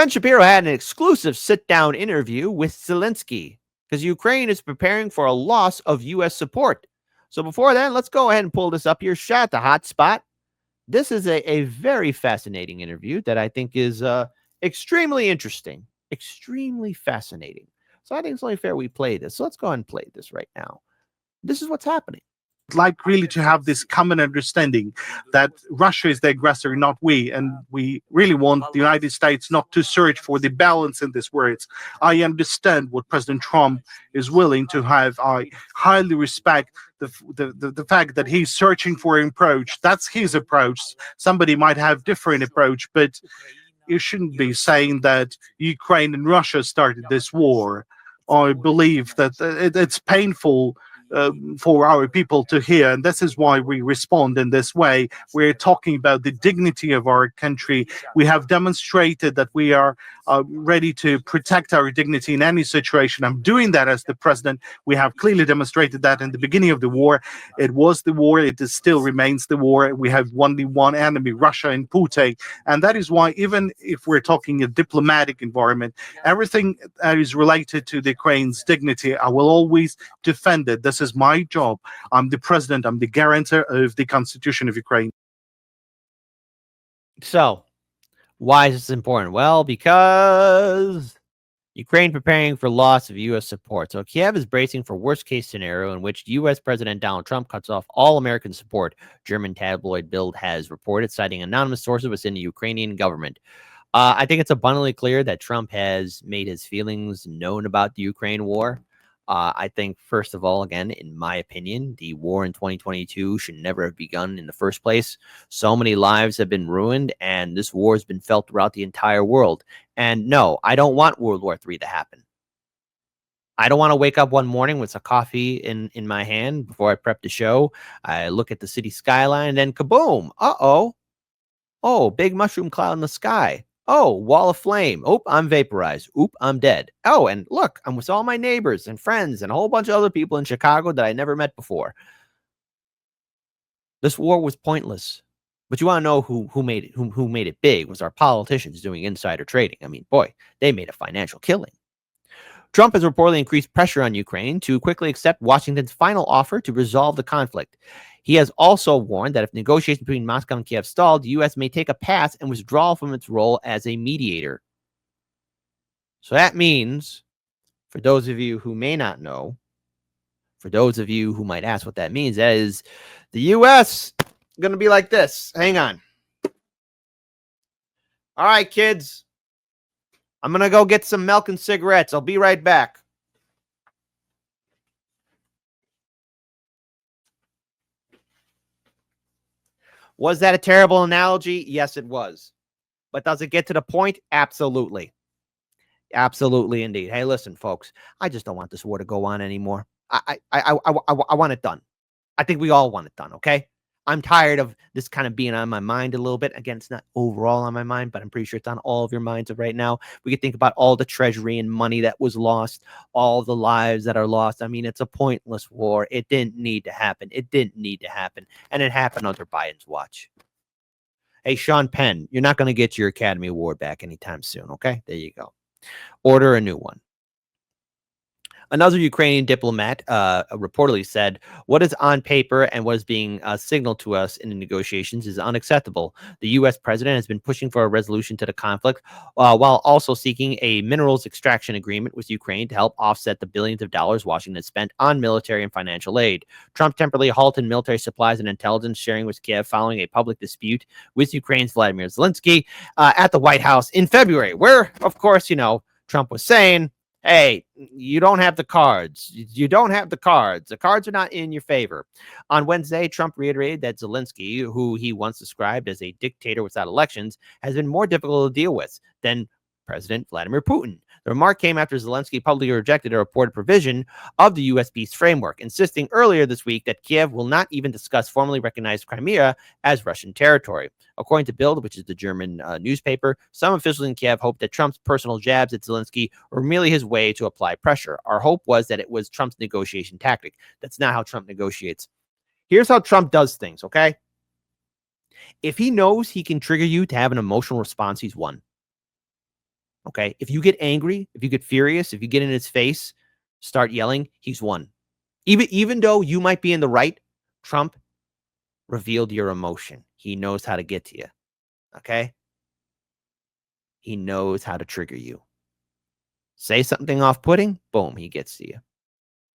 Ben Shapiro had an exclusive sit-down interview with Zelensky because Ukraine is preparing for a loss of U.S. support. So before then, let's go ahead and pull this up here. Shot the hot spot. This is a very fascinating interview that I think is extremely interesting, extremely fascinating. So I think it's only fair we play this. So let's go ahead and play this right now. This is what's happening. Like really to have this common understanding that Russia is the aggressor, not we, and we really want the United States not to search for the balance in these words. I understand what President Trump is willing to have. I highly respect the fact that he's searching for an approach. That's his approach. Somebody might have different approach, but you shouldn't be saying that Ukraine and Russia started this war. I believe that it's painful for our people to hear, and this is why we respond in this way. We're talking about the dignity of our country. We have demonstrated that we are ready to protect our dignity in any situation. I'm doing that as the president. We have clearly demonstrated that in the beginning of the war. It was the war. It is still remains the war. We have only one enemy, Russia and Putin, and that is why, even if we're talking a diplomatic environment, everything that is related to the Ukraine's dignity, I will always defend it. This is my job. I'm the president. I'm the guarantor of the Constitution of Ukraine. So, why is this important? Well, because Ukraine preparing for loss of U.S. support. So Kiev is bracing for worst-case scenario in which U.S. President Donald Trump cuts off all American support, German tabloid Bild has reported, citing anonymous sources within the Ukrainian government. I think it's abundantly clear that Trump has made his feelings known about the Ukraine war. I think, first of all, again, in my opinion, the war in 2022 should never have begun in the first place. So many lives have been ruined, and this war has been felt throughout the entire world. And no, I don't want World War III to happen. I don't want to wake up one morning with a coffee in my hand before I prep the show. I look at the city skyline, and then kaboom! Uh-oh. Oh, big mushroom cloud in the sky. Oh, wall of flame. Oop, I'm vaporized. Oop, I'm dead. Oh, and look, I'm with all my neighbors and friends and a whole bunch of other people in Chicago that I never met before. This war was pointless. But you want to know who made it big? It was our politicians doing insider trading. I mean, boy, they made a financial killing. Trump has reportedly increased pressure on Ukraine to quickly accept Washington's final offer to resolve the conflict. He has also warned that if negotiations between Moscow and Kiev stall, the U.S. may take a pass and withdraw from its role as a mediator. So that means, for those of you who may not know, for those of you who might ask what that means, that is the U.S. going to be like this. Hang on. All right, kids. I'm going to go get some milk and cigarettes. I'll be right back. Was that a terrible analogy? Yes, it was. But does it get to the point? Absolutely. Absolutely, indeed. Hey, listen, folks. I just don't want this war to go on anymore. I want it done. I think we all want it done, okay? I'm tired of this kind of being on my mind a little bit. Again, it's not overall on my mind, but I'm pretty sure it's on all of your minds right now. We could think about all the treasury and money that was lost, all the lives that are lost. I mean, it's a pointless war. It didn't need to happen. It didn't need to happen. And it happened under Biden's watch. Hey, Sean Penn, you're not going to get your Academy Award back anytime soon, okay? There you go. Order a new one. Another Ukrainian diplomat reportedly said, what is on paper and what is being signaled to us in the negotiations is unacceptable. The U.S. president has been pushing for a resolution to the conflict while also seeking a minerals extraction agreement with Ukraine to help offset the billions of dollars Washington spent on military and financial aid. Trump temporarily halted military supplies and intelligence sharing with Kiev following a public dispute with Ukraine's Vladimir Zelensky at the White House in February, where, of course, you know, Trump was saying, hey, you don't have the cards. You don't have the cards. The cards are not in your favor. On Wednesday, Trump reiterated that Zelensky, who he once described as a dictator without elections, has been more difficult to deal with than President Vladimir Putin. The remark came after Zelensky publicly rejected a reported provision of the U.S. peace framework, insisting earlier this week that Kiev will not even discuss formally recognized Crimea as Russian territory. According to Bild, which is the German newspaper, some officials in Kiev hoped that Trump's personal jabs at Zelensky were merely his way to apply pressure. Our hope was that it was Trump's negotiation tactic. That's not how Trump negotiates. Here's how Trump does things, okay? If he knows he can trigger you to have an emotional response, he's won. Okay. If you get angry, if you get furious, if you get in his face, start yelling, he's won. Even though you might be in the right, Trump revealed your emotion. He knows how to get to you. Okay. He knows how to trigger you. Say something off-putting, boom, he gets to you.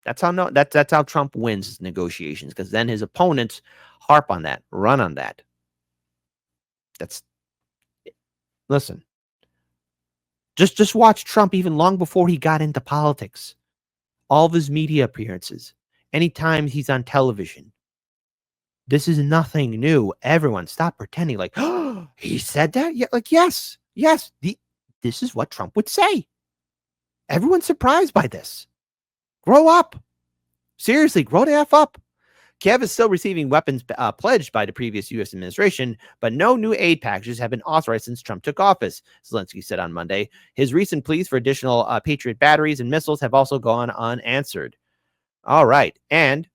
That's how Trump wins his negotiations, because then his opponents harp on that, run on that. Listen. Just watch Trump even long before he got into politics. All of his media appearances, anytime he's on television. This is nothing new. Everyone stop pretending like, oh, he said that? Yeah, like, yes. This is what Trump would say. Everyone's surprised by this. Grow up. Seriously, grow the F up. Kiev is still receiving weapons pledged by the previous U.S. administration, but no new aid packages have been authorized since Trump took office, Zelensky said on Monday. His recent pleas for additional Patriot batteries and missiles have also gone unanswered. All right. And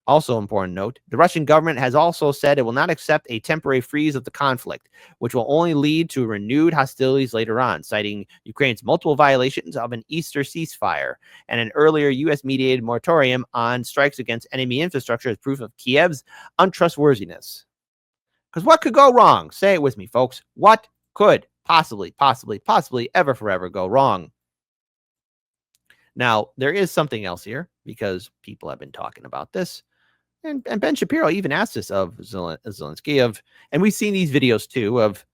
also important note, the Russian government has also said it will not accept a temporary freeze of the conflict, which will only lead to renewed hostilities later on, citing Ukraine's multiple violations of an Easter ceasefire and an earlier U.S.-mediated moratorium on strikes against enemy infrastructure as proof of Kiev's untrustworthiness. Because what could go wrong? Say it with me, folks. What could possibly, ever, forever go wrong? Now, there is something else here, because people have been talking about this. And Ben Shapiro even asked this of Zelensky, and we've seen these videos too of,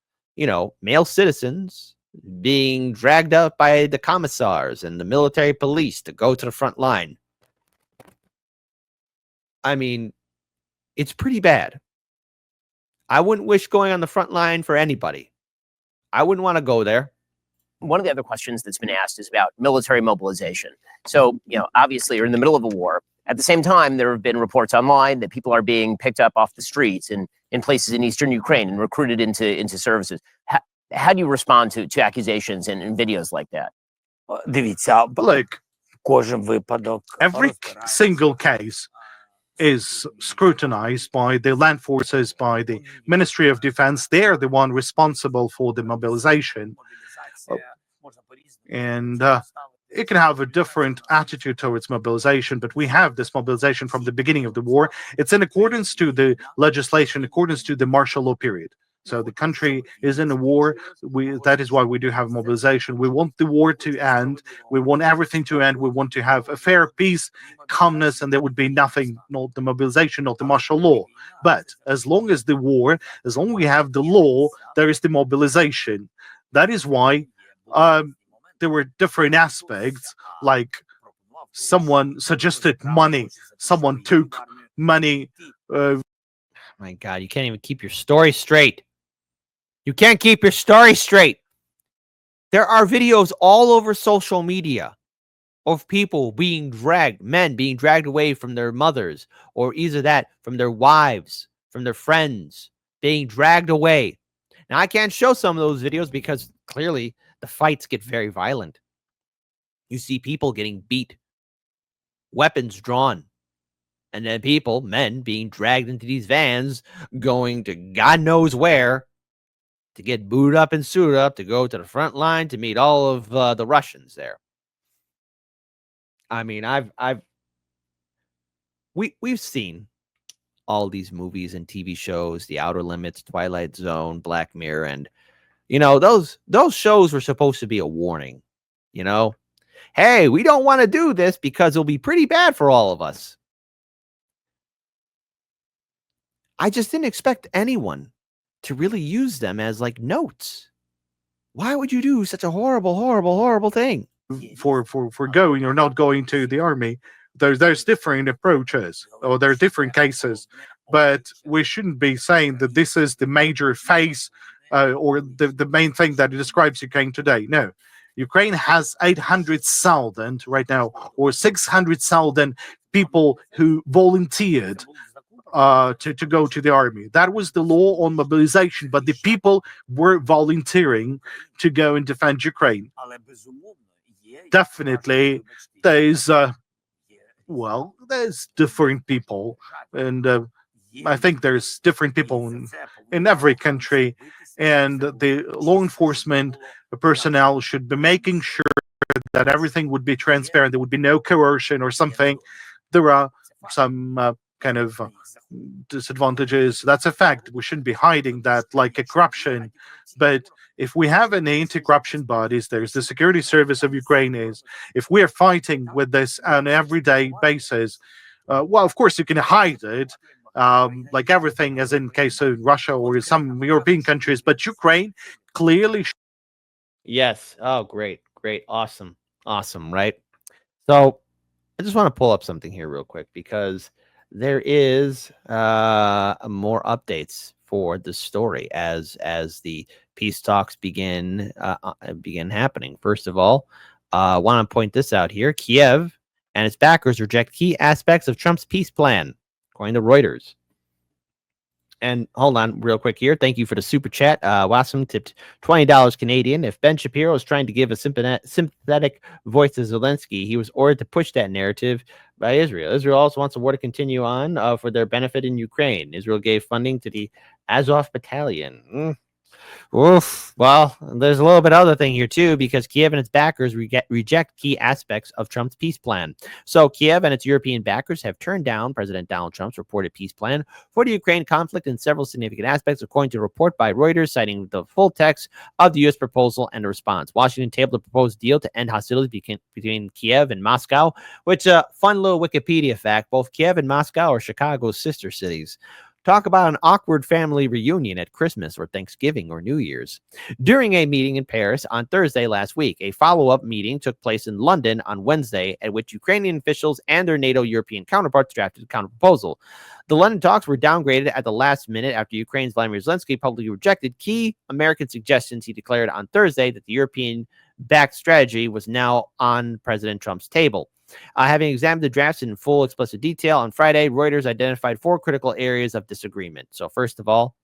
male citizens being dragged up by the commissars and the military police to go to the front line. I mean, it's pretty bad. I wouldn't wish going on the front line for anybody. I wouldn't want to go there. One of the other questions that's been asked is about military mobilization. So, obviously you're in the middle of a war. At the same time, there have been reports online that people are being picked up off the streets and in places in eastern Ukraine and recruited into services. How do you respond to accusations and videos like that? Look, every single case is scrutinized by the land forces, by the Ministry of Defense. They're the one responsible for the mobilization. And it can have a different attitude towards mobilization, but we have this mobilization from the beginning of the war. It's in accordance to the legislation, accordance to the martial law period. So the country is in a war. That is why we do have mobilization. We want the war to end. We want everything to end. We want to have a fair peace, calmness, and there would be nothing, not the mobilization, not the martial law. But as long as the war, as long as we have the law, there is the mobilization. That is why there were different aspects, like someone suggested money, someone took money. My God, you can't even keep your story straight. You can't keep your story straight. There are videos all over social media of people being dragged, men being dragged away from their mothers, or either that, from their wives, from their friends, being dragged away. Now, I can't show some of those videos because clearly the fights get very violent. You see people getting beat, weapons drawn, and then men being dragged into these vans, going to God knows where to get booed up and suited up to go to the front line to meet all of the Russians there. I mean, we've seen all these movies and TV shows, The Outer Limits, Twilight Zone, Black Mirror, and those shows were supposed to be a warning. Hey, we don't want to do this because it'll be pretty bad for all of us. I just didn't expect anyone to really use them as like notes. Why would you do such a horrible thing? For going or not going to the army, there's different approaches, or there's different cases, but we shouldn't be saying that this is the major phase or the main thing that describes Ukraine today. No, Ukraine has 800,000 right now, or 600,000 people who volunteered to go to the army. That was the law on mobilization, but the people were volunteering to go and defend Ukraine. Definitely, there's different people, and I think there's different people in every country, and the law enforcement personnel should be making sure that everything would be transparent. There would be no coercion or something. There are some kind of disadvantages. That's a fact. We shouldn't be hiding that, like a corruption. But if we have any anti-corruption bodies, there's the security service of Ukraine. Is if we are fighting with this on an everyday basis, well, of course you can hide it, like everything, as in case of Russia or some European countries. But Ukraine clearly. Yes. Oh, great. Great. Awesome. Awesome. Right. So I just want to pull up something here real quick because there is more updates for the story as the peace talks begin happening. First of all, I want to point this out here. Kiev and its backers reject key aspects of Trump's peace plan, according to Reuters. And hold on real quick here. Thank you for the super chat. Wassam tipped $20 Canadian. If Ben Shapiro is trying to give a sympathetic voice to Zelensky, he was ordered to push that narrative by Israel. Israel also wants the war to continue on for their benefit in Ukraine. Israel gave funding to the Azov Battalion. Oof. Well, there's a little bit other thing here too, because Kiev and its backers reject key aspects of Trump's peace plan. So Kiev and its European backers have turned down President Donald Trump's reported peace plan for the Ukraine conflict in several significant aspects, according to a report by Reuters citing the full text of the U.S. proposal and the response. Washington tabled a proposed deal to end hostilities between Kiev and Moscow, which fun little Wikipedia fact, both Kiev and Moscow are Chicago's sister cities. Talk about an awkward family reunion at Christmas or Thanksgiving or New Year's. During a meeting in Paris on Thursday last week, a follow-up meeting took place in London on Wednesday, at which Ukrainian officials and their NATO European counterparts drafted a counterproposal. The London talks were downgraded at the last minute after Ukraine's Vladimir Zelensky publicly rejected key American suggestions. He declared on Thursday that the European-backed strategy was now on President Trump's table. Having examined the drafts in full explicit detail on Friday, Reuters identified 4 critical areas of disagreement. So first of all,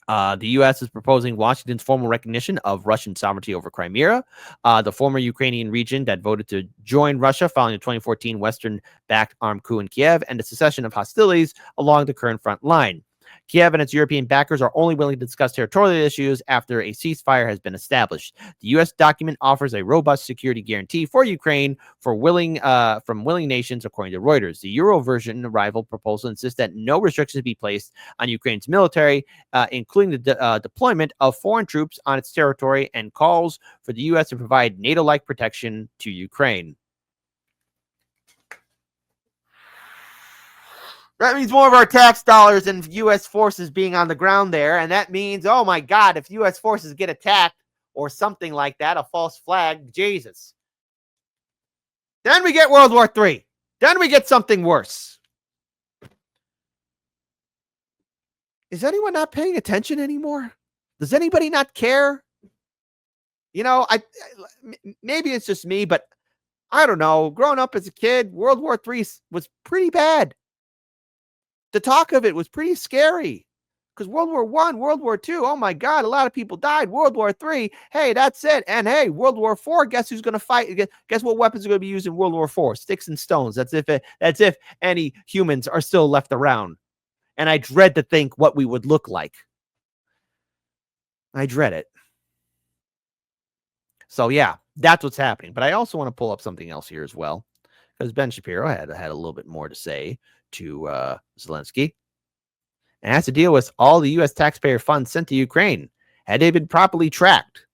the U.S. is proposing Washington's formal recognition of Russian sovereignty over Crimea, the former Ukrainian region that voted to join Russia following the 2014 Western-backed armed coup in Kiev, and the cessation of hostilities along the current front line. Kiev and its European backers are only willing to discuss territorial issues after a ceasefire has been established. The U.S. document offers a robust security guarantee for Ukraine from willing nations, according to Reuters. The Euro version arrival proposal insists that no restrictions be placed on Ukraine's military, including the deployment of foreign troops on its territory, and calls for the U.S. to provide NATO-like protection to Ukraine. That means more of our tax dollars and U.S. forces being on the ground there. And that means, oh my God, if U.S. forces get attacked or something like that, a false flag, Jesus. Then we get World War III. Then we get something worse. Is anyone not paying attention anymore? Does anybody not care? You know, maybe it's just me, but I don't know. Growing up as a kid, World War III was pretty bad. The talk of it was pretty scary because World War I, World War II, oh my God, a lot of people died. World War III, hey, that's it. And hey, World War IV, guess who's going to fight? Guess what weapons are going to be used in World War IV? Sticks and stones. That's if any humans are still left around. And I dread to think what we would look like. I dread it. So yeah, that's what's happening. But I also want to pull up something else here as well, because Ben Shapiro had a little bit more to say to Zelensky, and has to deal with all the U.S. taxpayer funds sent to Ukraine. Had they been properly tracked,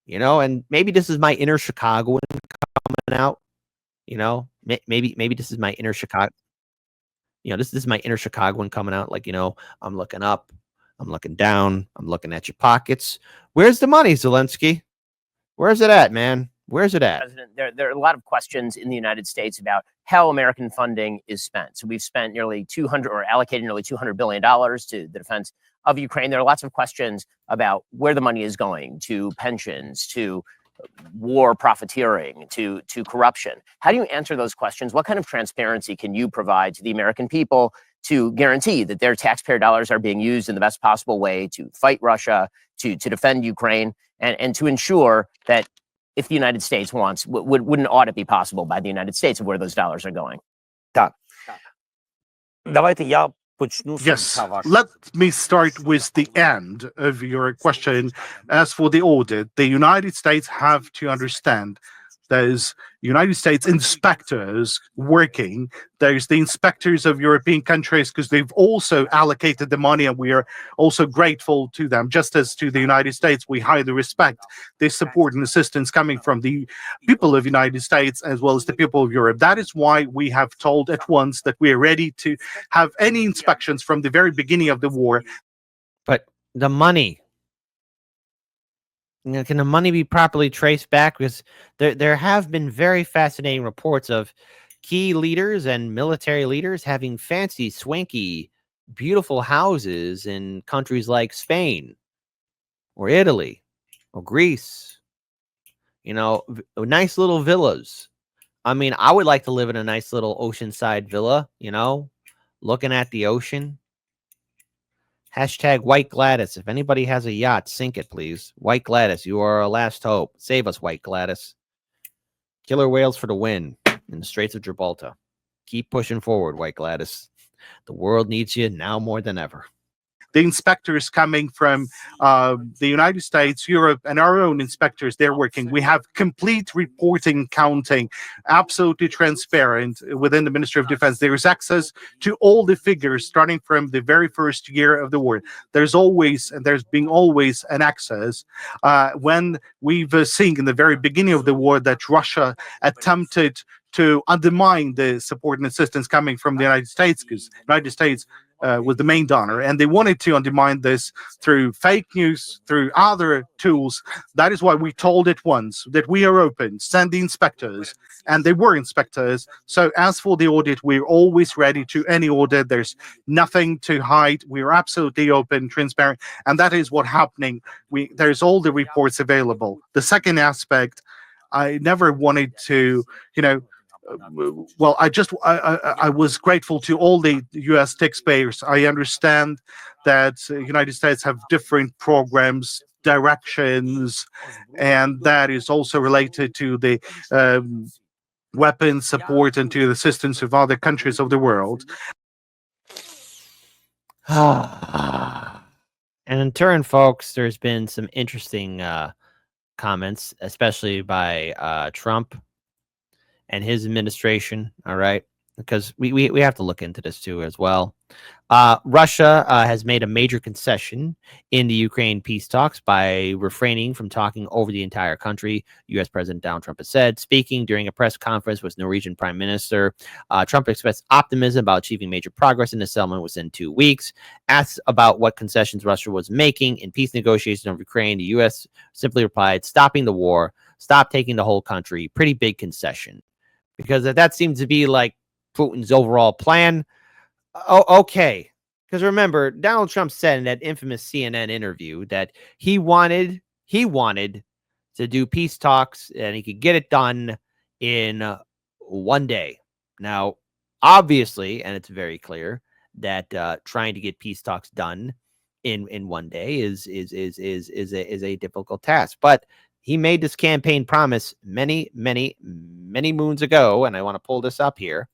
you know, and maybe this is my inner Chicagoan coming out, you know, maybe this is my inner Chicago, you know, this is my inner Chicagoan coming out. Like, you know, I'm looking up, I'm looking down, I'm looking at your pockets. Where's the money, Zelensky? Where's it at, man? Where's it at? President, there are a lot of questions in the United States about how American funding is spent. So we've spent nearly allocated nearly $200 billion to the defense of Ukraine. There are lots of questions about where the money is going, to pensions, to war profiteering, to corruption. How do you answer those questions? What kind of transparency can you provide to the American people to guarantee that their taxpayer dollars are being used in the best possible way to fight Russia, to defend Ukraine, and to ensure that if the United States wants, would an audit be possible by the United States of where those dollars are going? Так. Давайте я Yes, let me start with the end of your question. As for the audit, the United States have to understand there's United States inspectors working. There's the inspectors of European countries because they've also allocated the money, and we are also grateful to them. Just as to the United States, we highly respect the support and assistance coming from the people of the United States as well as the people of Europe. That is why we have told at once that we are ready to have any inspections from the very beginning of the war. But the money, can the money be properly traced back? Because there have been very fascinating reports of key leaders and military leaders having fancy, swanky, beautiful houses in countries like Spain or Italy or Greece. Nice little villas. I mean, I would like to live in a nice little oceanside villa, looking at the ocean. Hashtag White Gladys. If anybody has a yacht, sink it, please. White Gladys, you are our last hope. Save us, White Gladys. Killer whales for the win in the Straits of Gibraltar. Keep pushing forward, White Gladys. The world needs you now more than ever. The inspectors coming from the United States, Europe, and our own inspectors, they're working. We have complete reporting, counting, absolutely transparent within the Ministry of Defense. There is access to all the figures starting from the very first year of the war. There's always, and there's been always an access. When we've seen in the very beginning of the war that Russia attempted to undermine the support and assistance coming from the United States, because the United States was the main donor, and they wanted to undermine this through fake news, through other tools. That is why we told it once that we are open, send the inspectors, and they were inspectors. So as for the audit, we're always ready to any audit. There's nothing to hide. We're absolutely open, transparent, and that is what's happening. There's all the reports available. The second aspect, I never wanted to, I was grateful to all the U.S. taxpayers. I understand that United States have different programs, directions, and that is also related to the weapons support and to the assistance of other countries of the world. And in turn, folks, there's been some interesting comments, especially by Trump and his administration. All right, because we have to look into this too as well. Russia has made a major concession in the Ukraine peace talks by refraining from talking over the entire country. U.S. President Donald Trump has said, speaking during a press conference with Norwegian Prime Minister, Trump expressed optimism about achieving major progress in the settlement within 2 weeks. Asked about what concessions Russia was making in peace negotiations over Ukraine, the U.S. simply replied, stopping the war, stop taking the whole country. Pretty big concession. Because that seems to be like Putin's overall plan. Oh, okay. Because remember, Donald Trump said in that infamous CNN interview that he wanted to do peace talks and he could get it done in 1 day. Now, obviously, and it's very clear that trying to get peace talks done in 1 day is a difficult task. But he made this campaign promise many moons ago, and I want to pull this up here.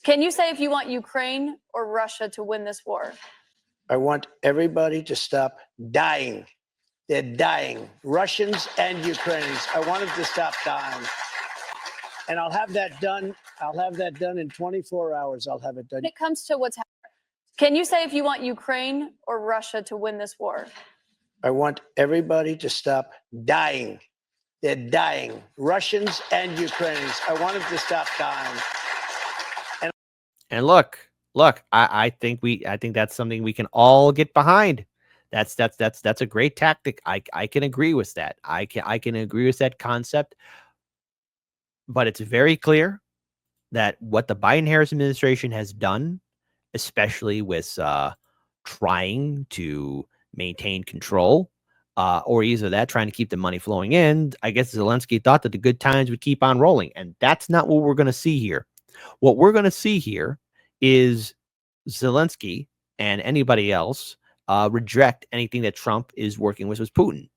Can you say if you want Ukraine or Russia to win this war? I want everybody to stop dying. They're dying, Russians and Ukrainians. I want them to stop dying. And I'll have that done. I'll have that done in 24 hours. I'll have it done. When it comes to what's happening, can you say if you want Ukraine or Russia to win this war? I want everybody to stop dying. They're dying, Russians and Ukrainians. I want them to stop dying. And look, I think that's something we can all get behind. That's a great tactic. I can agree with that. I can agree with that concept. But it's very clear that what the Biden-Harris administration has done, especially with trying to maintain control, or either that, trying to keep the money flowing in, I guess Zelensky thought that the good times would keep on rolling. And that's not what we're going to see here. What we're going to see here is Zelensky and anybody else reject anything that Trump is working with Putin.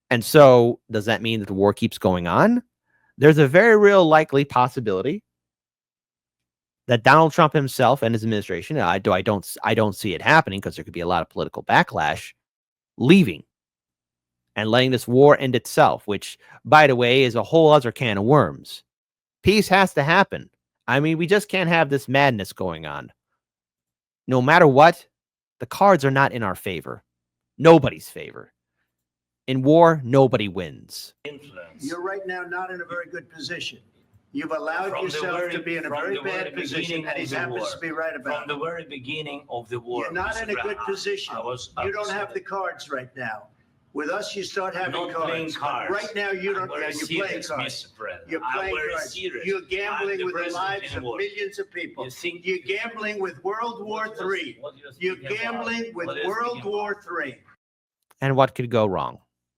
And so does that mean that the war keeps going on? There's a very real likely possibility that Donald Trump himself and his administration, I don't see it happening because there could be a lot of political backlash, leaving and letting this war end itself, which, by the way, is a whole other can of worms. Peace has to happen. I mean, we just can't have this madness going on. No matter what, the cards are not in our favor. Nobody's favor. In war, nobody wins. You're right now not in a very good position. You've allowed yourself to be in a very bad position, and he happens to be right about it. From the very beginning of the war. You're not in a good position. You don't have the cards right now. With us, you start having cards. Right now, you don't. You're playing cards. You're playing cards. You're gambling with the lives of millions of people. You're gambling with World War III. You're gambling with World War III. And what could go wrong?